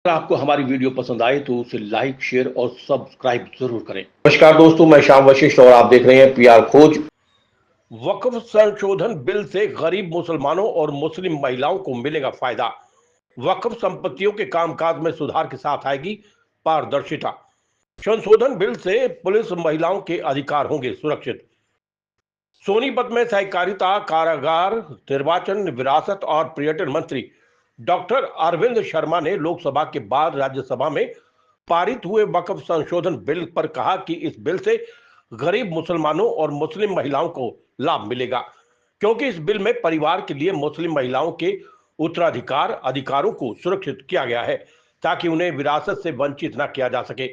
अगर आपको हमारी वीडियो पसंद आए तो उसे लाइक, शेयर और सब्सक्राइब जरूर करें। नमस्कार दोस्तों, मैं श्याम वशिष्ठ और आप देख रहे हैं पीआर खोज। वक्फ संशोधन बिल से गरीब मुसलमानों और मुस्लिम महिलाओं को मिलेगा फायदा। वक्फ संपत्तियों के कामकाज में सुधार के साथ आएगी पारदर्शिता। संशोधन बिल से पुलिस महिलाओं के अधिकार होंगे सुरक्षित। सोनीपत में सहकारिता, कारागार, निर्वाचन, विरासत और पर्यटन मंत्री डॉक्टर अरविंद शर्मा ने लोकसभा के बाद राज्यसभा में पारित हुए वक्फ संशोधन बिल पर कहा कि इस बिल से गरीब मुसलमानों और मुस्लिम महिलाओं को लाभ मिलेगा, क्योंकि इस बिल में परिवार के लिए मुस्लिम महिलाओं के उत्तराधिकार अधिकारों को सुरक्षित किया गया है ताकि उन्हें विरासत से वंचित न किया जा सके।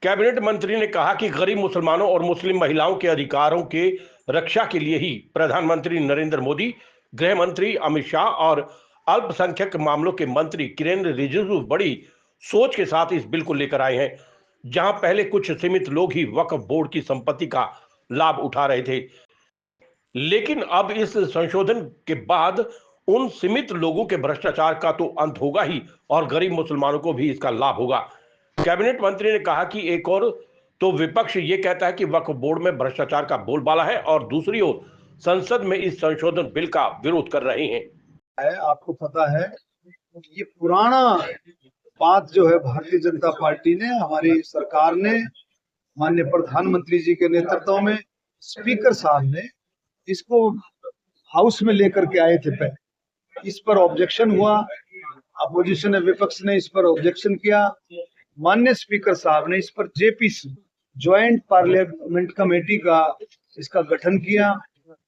कैबिनेट मंत्री ने कहा कि गरीब मुसलमानों और मुस्लिम महिलाओं के अधिकारों के रक्षा के लिए ही प्रधानमंत्री नरेंद्र मोदी, गृह मंत्री अमित शाह और अल्पसंख्यक मामलों के मंत्री किरेन रिजिजू बड़ी सोच के साथ इस बिल को लेकर आए हैं। जहां पहले कुछ सीमित लोग ही वक्फ बोर्ड की संपत्ति का लाभ उठा रहे थे, लेकिन अब इस संशोधन के बाद उन सीमित लोगों के भ्रष्टाचार का तो अंत होगा ही और गरीब मुसलमानों को भी इसका लाभ होगा। कैबिनेट मंत्री ने कहा कि एक और तो विपक्ष ये कहता है कि वक्फ बोर्ड में भ्रष्टाचार का बोलबाला है और दूसरी ओर संसद में इस संशोधन बिल का विरोध कर रहे हैं। आपको पता है ये पुराना बात जो है भारतीय जनता पार्टी ने, हमारी सरकार ने, माननीय प्रधानमंत्री जी के नेतृत्व में स्पीकर साहब ने इसको हाउस में लेकर के आए थे। पहले इस पर ऑब्जेक्शन हुआ, अपोजिशन ने, विपक्ष ने इस पर ऑब्जेक्शन किया। माननीय स्पीकर साहब ने इस पर जेपीसी, ज्वाइंट पार्लियामेंट कमेटी का इसका गठन किया।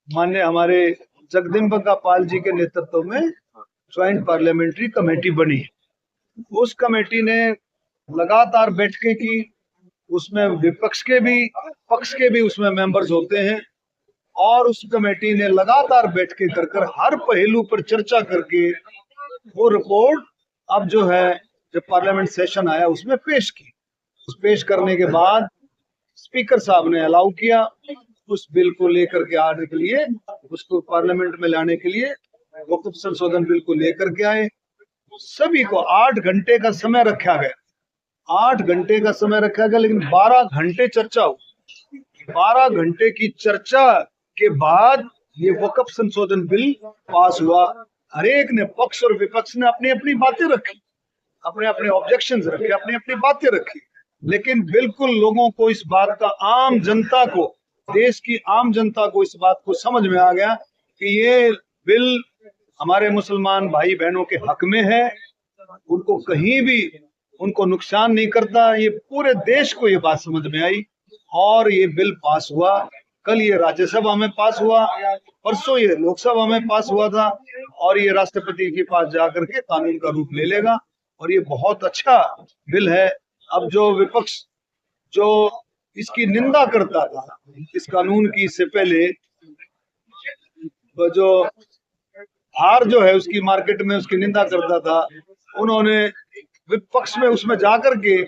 माननीय हमारे जगदम्बिका पाल जी के नेतृत्व में ज्वाइंट पार्लियामेंट्री कमेटी बनी। उस कमेटी ने लगातार बैठकें की, उसमें विपक्ष के भी पक्ष के भी उसमें मेंबर्स होते हैं और उस कमेटी ने लगातार बैठकें कर हर पहलू पर चर्चा करके वो रिपोर्ट अब जो है जब पार्लियामेंट सेशन आया उसमें पेश की। उस पेश करने के बाद स्पीकर साहब ने अलाउ किया उस बिल को लेकर के आने के लिए, उसको पार्लियामेंट में लाने के लिए वक्फ संशोधन बिल को लेकर के आए। सभी को 8 घंटे का समय रखा गया, 8 घंटे का समय रखा गया, लेकिन 12 घंटे चर्चा हुई। 12 घंटे की चर्चा के बाद ये वक्फ संशोधन बिल पास हुआ। हर एक ने, पक्ष और विपक्ष ने अपनी अपनी बातें रखी, अपने अपने ऑब्जेक्शंस रखे, अपनी अपनी बातें रखी, लेकिन बिल्कुल लोगों को इस बात का, आम जनता को, देश की आम जनता को इस बात को समझ में आ गया कि ये बिल हमारे मुसलमान भाई बहनों के हक में है, उनको कहीं भी उनको नुकसान नहीं करता। ये पूरे देश को ये बात समझ में आई और ये बिल पास हुआ। कल ये राज्यसभा में पास हुआ, परसों ये लोकसभा में पास हुआ था और ये राष्ट्रपति के पास जाकर के कानून का रूप ले लेगा और ये बहुत अच्छा बिल है। अब जो विपक्ष जो इसकी निंदा करता था, इस कानून की, इससे पहले जो हार जो है उसकी मार्केट में उसकी निंदा करता था, उन्होंने विपक्ष में उसमें जाकर के,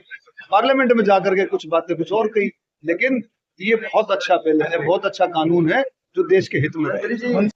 पार्लियामेंट में जाकर के कुछ बातें कुछ और कही। लेकिन ये बहुत अच्छा बिल है, बहुत अच्छा कानून है जो देश के हित में है।